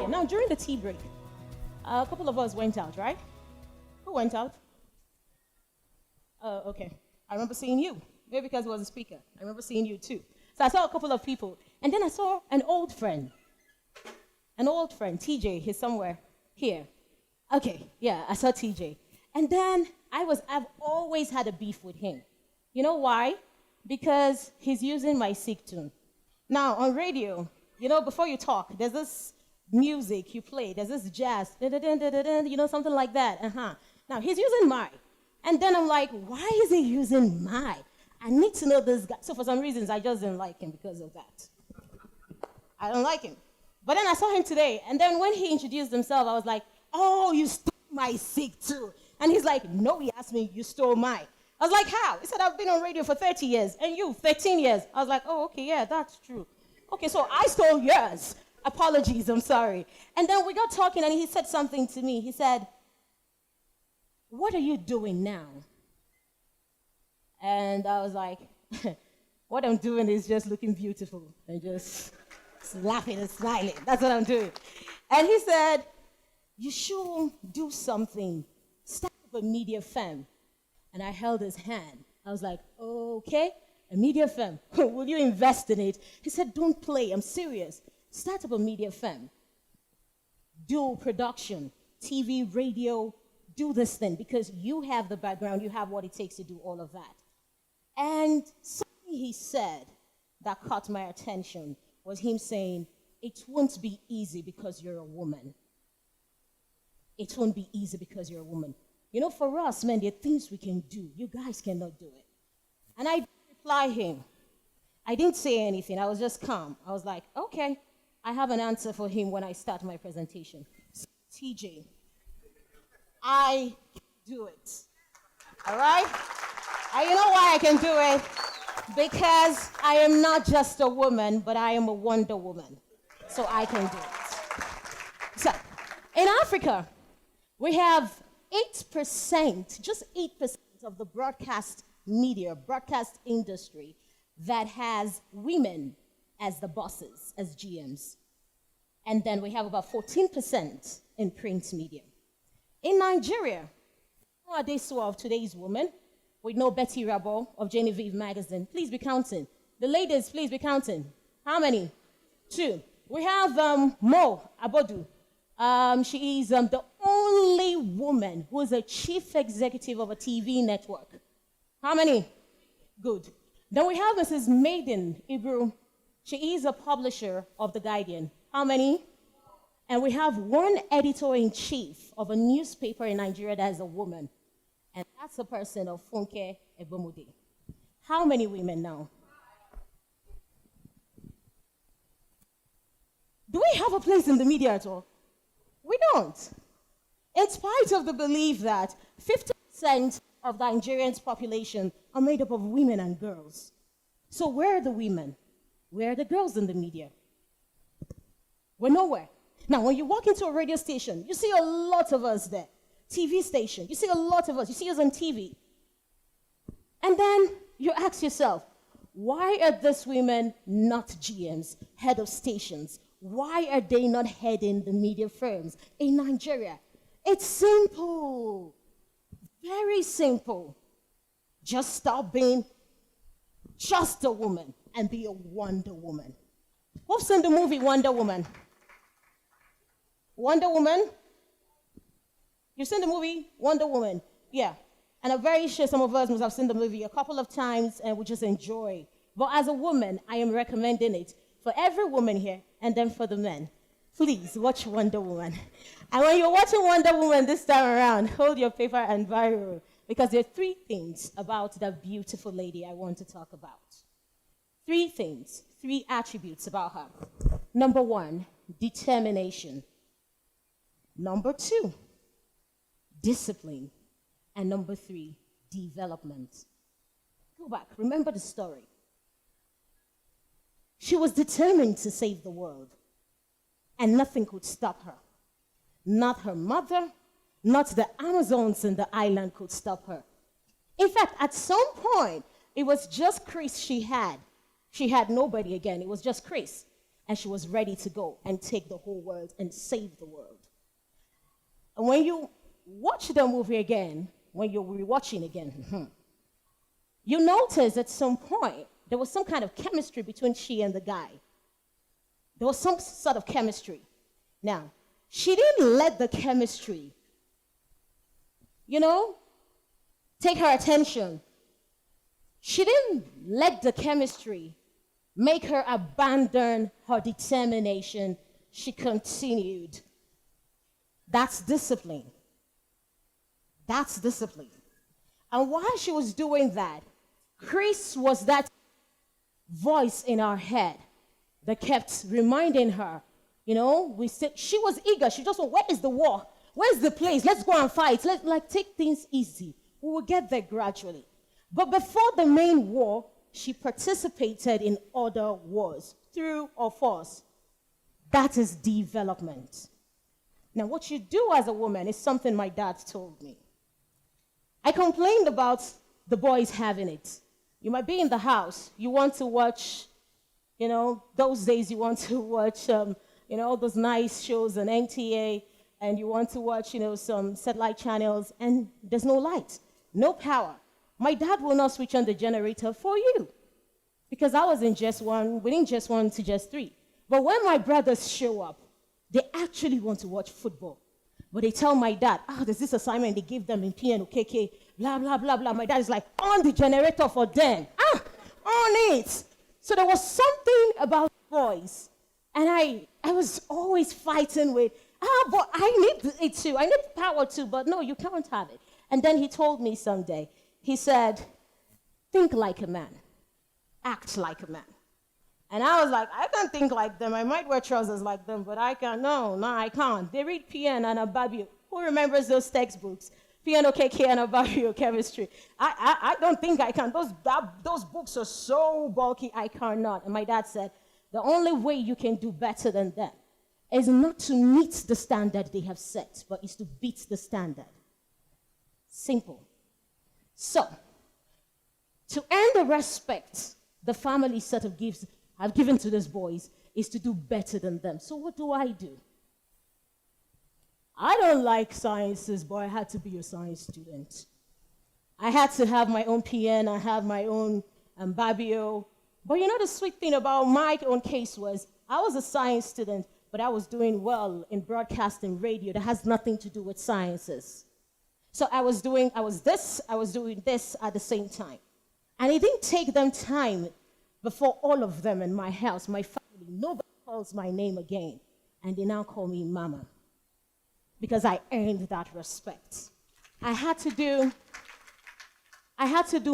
Yeah, now, during the tea break, a couple of us went out, right? Who went out? Okay. I remember seeing you. Maybe because it was a speaker. I remember seeing you too. So I saw a couple of people. And then I saw an old friend. An old friend, TJ. He's somewhere here. Okay, yeah, I saw TJ. And then I've always had a beef with him. You know why? Because he's using my sick tune. Now, on radio, you know, before you talk, there's this music you play. There's this jazz, you know, something like that. Now, he's using mine. And then I'm like, why is he using mine? I need to know this guy. So for some reasons, I just didn't like him because of that. I don't like him. But then I saw him today, and then when he introduced himself, I was like, oh, you stole my sick too. And he's like, no, he asked me, you stole mine. I was like, how? He said, I've been on radio for 30 years, and you, 13 years. I was like, oh, okay, yeah, that's true. Okay, so I stole yours. Apologies, I'm sorry. And then we got talking, and he said something to me. He said, what are you doing now? And I was like, what I'm doing is just looking beautiful and just laughing and smiling. That's what I'm doing. And he said, you should do something. Start up a media firm. And I held his hand. I was like, okay, a media firm. Will you invest in it? He said, don't play. I'm serious. Start up a media firm. Do production, TV, radio, do this thing because you have the background, you have what it takes to do all of that. And something he said that caught my attention was him saying, it won't be easy because you're a woman. It won't be easy because you're a woman. You know, for us, men, there are things we can do. You guys cannot do it. And I reply him. I didn't say anything. I was just calm. I was like, okay, I have an answer for him when I start my presentation. So, TJ, I can do it. All right? And you know why I can do it? Because I am not just a woman, but I am a Wonder Woman. So I can do it. So, in Africa, we have 8%, just 8% of the broadcast media, broadcast industry that has women as the bosses, as GMs. And then we have about 14% in print media. In Nigeria, who are they of today's women? We know Betty Rabo of Genevieve magazine. Please be counting. The ladies, please be counting. How many? 2. We have Mo Abodu. She is the only woman who is a chief executive of a TV network. How many? Good. Then we have Mrs. Maiden Ibru. She is a publisher of The Guardian. How many? And we have one editor-in-chief of a newspaper in Nigeria that is a woman. And that's the person of Funke Ebomode. How many women now? Do we have a place in the media at all? We don't. In spite of the belief that 50% of Nigerians' population are made up of women and girls. So where are the women? Where are the girls in the media? We're nowhere. Now, when you walk into a radio station, you see a lot of us there. TV station, you see a lot of us. You see us on TV. And then you ask yourself, why are these women not GMs, head of stations? Why are they not heading the media firms in Nigeria? It's simple. Very simple. Just stop being just a woman and be a Wonder Woman. Who's seen the movie Wonder Woman? Wonder Woman? You've seen the movie Wonder Woman? Yeah. And I'm very sure some of us must have seen the movie a couple of times and we just enjoy. But as a woman, I am recommending it for every woman here and then for the men. Please watch Wonder Woman. And when you're watching Wonder Woman this time around, hold your paper and biro because there are 3 things about that beautiful lady I want to talk about. 3 things, 3 attributes about her. Number 1, determination. Number 2, discipline. And number 3, development. Go back, remember the story. She was determined to save the world, and nothing could stop her. Not her mother, not the Amazons in the island could stop her. In fact, at some point, it was just Chris she had. She had nobody again, it was just Chris. and she was ready to go and take the whole world and save the world. And when you watch the movie again, when you're rewatching again, you notice at some point there was some kind of chemistry between she and the guy. There was some sort of chemistry. Now, she didn't let the chemistry, take her attention. She didn't let the chemistry make her abandon her determination. She continued. That's discipline. That's discipline. And while she was doing that, Chris was that voice in her head that kept reminding her, she was eager. She just went, where is the war? Where's the place? Let's go and fight. Let's take things easy. We will get there gradually. But before the main war, she participated in other wars, through or force. That is development. Now, what you do as a woman is something my dad told me. I complained about the boys having it. You might be in the house. You want to watch, those days you want to watch, all those nice shows on NTA, and you want to watch, some satellite channels, and there's no light, no power. My dad will not switch on the generator for you because I was in just one, within just 1 to just 3. But when my brothers show up, they actually want to watch football. But they tell my dad, there's this assignment they give them in PNOKK, blah, blah, blah, blah. My dad is like, on the generator for them. On it. So there was something about boys. And I was always fighting with, but I need it too. I need power too, but no, you can't have it. And then he told me someday, he said, think like a man, act like a man. And I was like, I can't think like them. I might wear trousers like them, but I can't. No, I can't. They read PN and Ababio. Who remembers those textbooks? PNOKK and Ababio chemistry. I don't think I can. Those books are so bulky, I cannot. And my dad said, the only way you can do better than them is not to meet the standard they have set, but is to beat the standard. Simple. So, to earn the respect the family sort of have given to these boys is to do better than them. So what do? I don't like sciences, but I had to be a science student. I had to have my own PN, I have my own Babio. But the sweet thing about my own case was I was a science student, but I was doing well in broadcasting radio that has nothing to do with sciences. So I was doing this at the same time. And it didn't take them time before all of them in my house, my family, nobody calls my name again. And they now call me Mama. Because I earned that respect. I had to do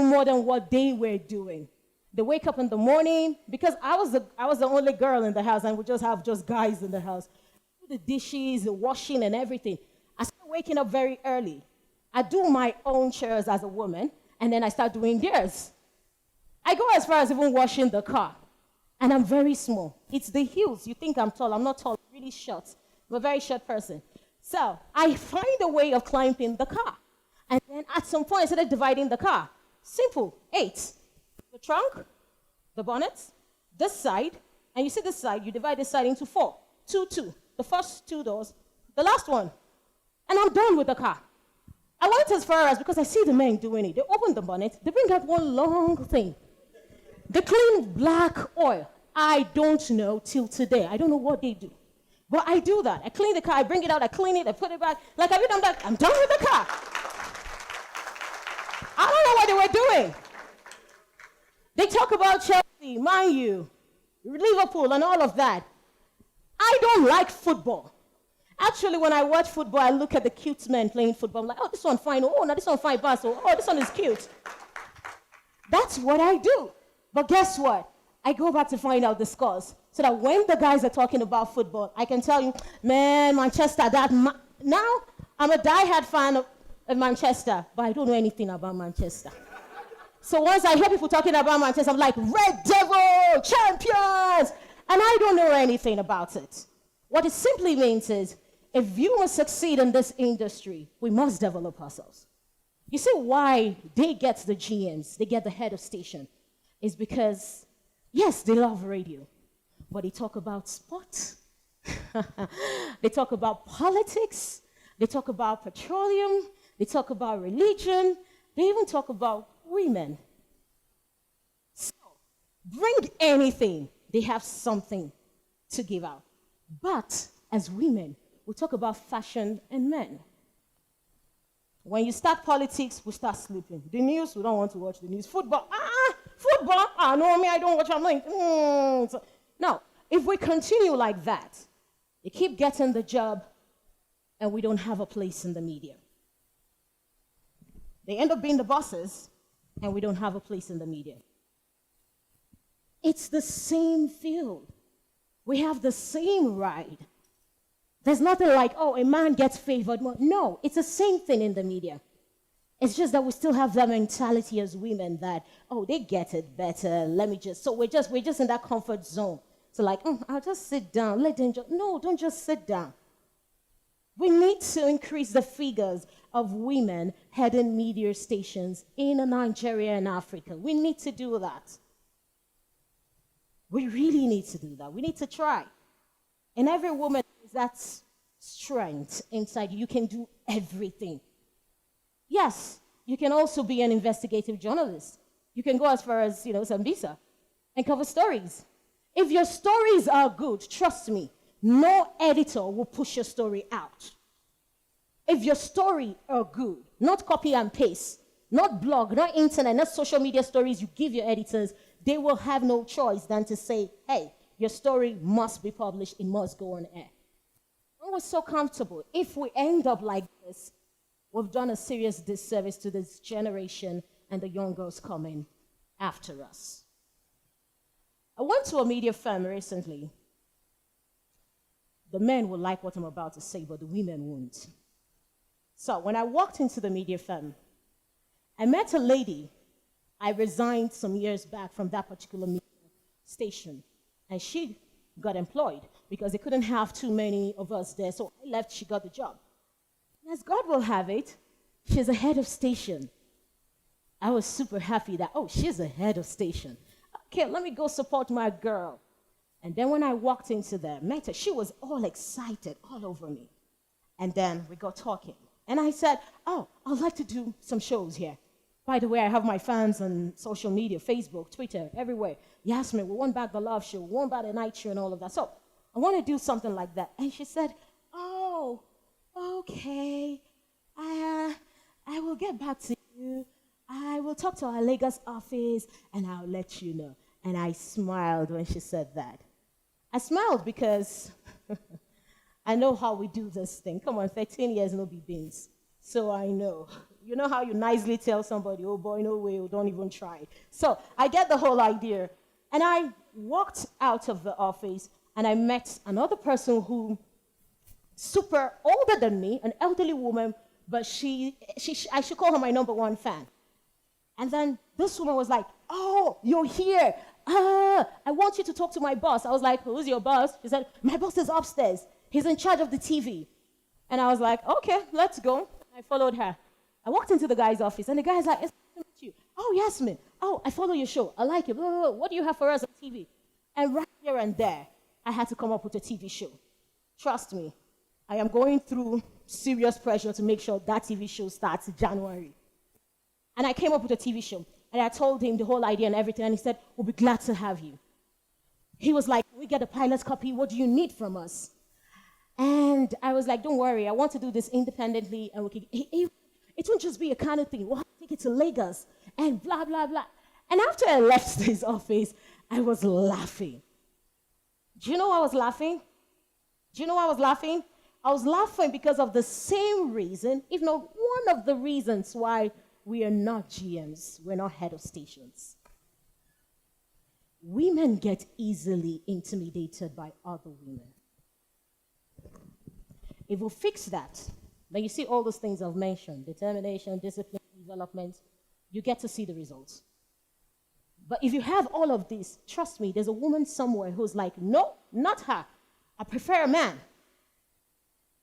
more than what they were doing. They wake up in the morning, because I was the only girl in the house, and we just have guys in the house. The dishes, the washing, and everything. I started waking up very early. I do my own chores as a woman, and then I start doing theirs. I go as far as even washing the car, and I'm very small. It's the heels. You think I'm tall. I'm not tall. I'm really short. I'm a very short person. So I find a way of climbing the car. And then at some point, I started dividing the car. Simple, 8. The trunk, the bonnet, this side, and you see this side, you divide this side into 4. 2, 2. The first 2 doors, the last one. And I'm done with the car. I went as far as, because I see the men doing it, they open the bonnet, they bring out one long thing. They clean black oil. I don't know till today. I don't know what they do. But I do that. I clean the car, I bring it out, I clean it, I put it back. Like, have you done that? I'm done with the car. I don't know what they were doing. They talk about Chelsea, Man U, Liverpool, and all of that. I don't like football. Actually, when I watch football, I look at the cute men playing football. I'm like, this one fine. Oh, no, this one fine pass. Oh, this one is cute. That's what I do. But guess what? I go back to find out the scores. So that when the guys are talking about football, I can tell you, man, Manchester, now I'm a diehard fan of Manchester, but I don't know anything about Manchester. So once I hear people talking about Manchester, I'm like, Red Devil, champions! And I don't know anything about it. What it simply means is, if you must succeed in this industry, we must develop ourselves. You see why they get the GMs, they get the head of station, is because, yes, they love radio. but they talk about sports. They talk about politics. They talk about petroleum. They talk about religion. They even talk about women. So, bring anything. They have something to give out. But as women, we talk about fashion and men. When you start politics, we start sleeping. The news, we don't want to watch the news. Football, no, me, I don't watch. I'm like, So, now, if we continue like that, they keep getting the job, and we don't have a place in the media. They end up being the bosses, and we don't have a place in the media. It's the same field. We have the same ride. There's nothing like, oh, a man gets favored more. No, it's the same thing in the media. It's just that we still have that mentality as women that, oh, they get it better. So we're just in that comfort zone. So like, I'll just sit down. Let them just, no, don't just sit down. We need to increase the figures of women heading media stations in Nigeria and Africa. We need to do that. We really need to do that. We need to try. And every woman has that strength inside you. You can do everything. Yes, you can also be an investigative journalist. You can go as far as, Zambisa and cover stories. If your stories are good, trust me, no editor will push your story out. If your story are good, not copy and paste, not blog, not internet, not social media stories you give your editors, they will have no choice than to say, hey, your story must be published, it must go on air. And we're so comfortable. If we end up like this, we've done a serious disservice to this generation and the young girls coming after us. I went to a media firm recently. The men will like what I'm about to say, but the women won't. So when I walked into the media firm, I met a lady. I resigned some years back from that particular media station, and she got employed because they couldn't have too many of us there. So I left, she got the job. And as God will have it, she's a head of station. I was super happy that, she's a head of station. Okay, let me go support my girl. And then when I walked into there, met her, she was all excited, all over me. And then we got talking. And I said, I'd like to do some shows here. By the way, I have my fans on social media, Facebook, Twitter, everywhere. Yasmeen, we want back the love show, we want back the night show and all of that. So I want to do something like that. And she said, okay, I will get back to you. I will talk to our Lagos office and I'll let you know. And I smiled when she said that. I smiled because I know how we do this thing. Come on, 13 years, no be beans. So I know. You know how you nicely tell somebody, oh boy, no way, don't even try. So I get the whole idea. And I walked out of the office and I met another person who, super older than me, an elderly woman, but I should call her my number one fan. And then this woman was like, you're here. I want you to talk to my boss. I was like, who's your boss? She said, my boss is upstairs. He's in charge of the TV. And I was like, okay, let's go. I followed her. I walked into the guy's office, and the guy's like, it's nice to meet you. Oh, Yasmeen. I follow your show. I like it. Blah, blah, blah. What do you have for us on TV? And right here and there, I had to come up with a TV show. Trust me, I am going through serious pressure to make sure that TV show starts in January. And I came up with a TV show, and I told him the whole idea and everything, and he said, we'll be glad to have you. He was like, we get a pilot copy. What do you need from us? And I was like, don't worry, I want to do this independently, and it won't just be a kind of thing. We'll have to take it to Lagos, and blah, blah, blah. And after I left his office, I was laughing. Do you know why I was laughing? I was laughing because of the same reason, if not one of the reasons why we are not GMs, we're not head of stations. Women get easily intimidated by other women. If we fix that, then you see all those things I've mentioned, determination, discipline, development, you get to see the results. But if you have all of this, trust me, there's a woman somewhere who's like, no, not her. I prefer a man.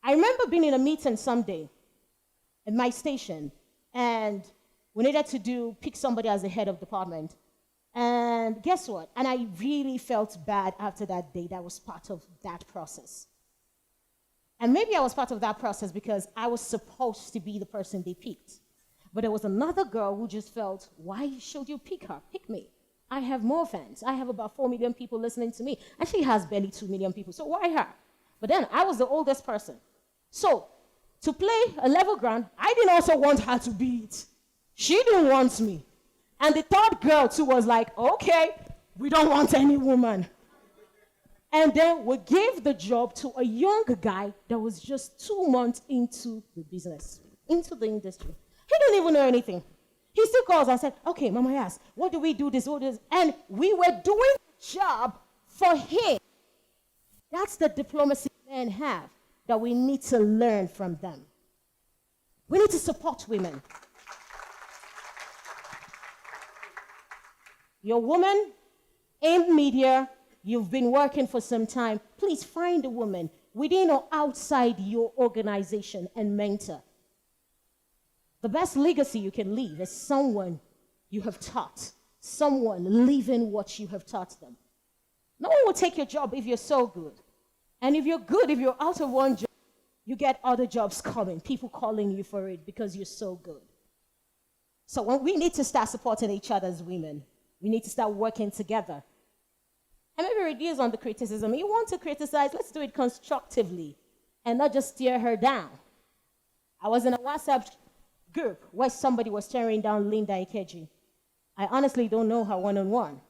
I remember being in a meeting someday at my station, and we needed to pick somebody as the head of department. And guess what? And I really felt bad after that day. That was part of that process. And maybe I was part of that process because I was supposed to be the person they picked. But there was another girl who just felt, why should you pick her? Pick me. I have more fans. I have about 4 million people listening to me. And she has barely 2 million people. So why her? But then I was the oldest person. So to play a level ground, I didn't also want her to be it. She didn't want me. And the third girl too was like, okay, we don't want any woman. And then we gave the job to a young guy that was just 2 months into the business, into the industry. He didn't even know anything. He still calls and said, okay, Mama Yas, what do we do this, what this? And we were doing the job for him. That's the diplomacy men have that we need to learn from them. We need to support women. You're a woman in media, you've been working for some time, please find a woman within or outside your organization and mentor. The best legacy you can leave is someone you have taught, someone living what you have taught them. No one will take your job if you're so good. And if you're good, if you're out of one job, you get other jobs coming, people calling you for it because you're so good. So we need to start supporting each other as women. We need to start working together. And maybe reduce on the criticism. You want to criticize, let's do it constructively and not just tear her down. I was in a WhatsApp group where somebody was tearing down Linda Ikeji. I honestly don't know her one-on-one.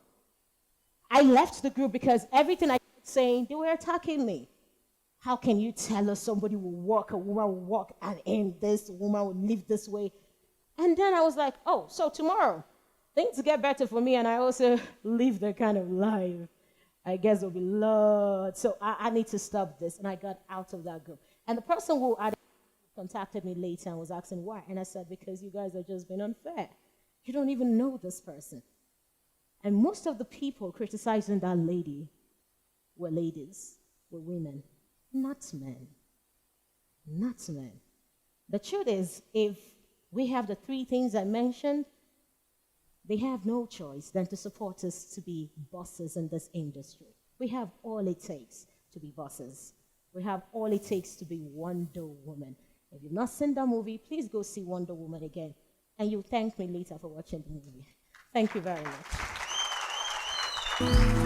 I left the group because everything I was saying, they were attacking me. How can you tell us somebody will walk, a woman will walk and end this, a woman will live this way? And then I was like, oh, so tomorrow, things get better for me and I also live that kind of life. I guess there'll be lots. So I need to stop this. And I got out of that group. And the person who had contacted me later and was asking why. And I said, because you guys are just being unfair. You don't even know this person. And most of the people criticizing that lady were ladies, were women, not men. Not men. The truth is, if we have the 3 things I mentioned, they have no choice than to support us to be bosses in this industry. We have all it takes to be bosses. We have all it takes to be Wonder Woman. If you've not seen that movie, please go see Wonder Woman again. And you'll thank me later for watching the movie. Thank you very much.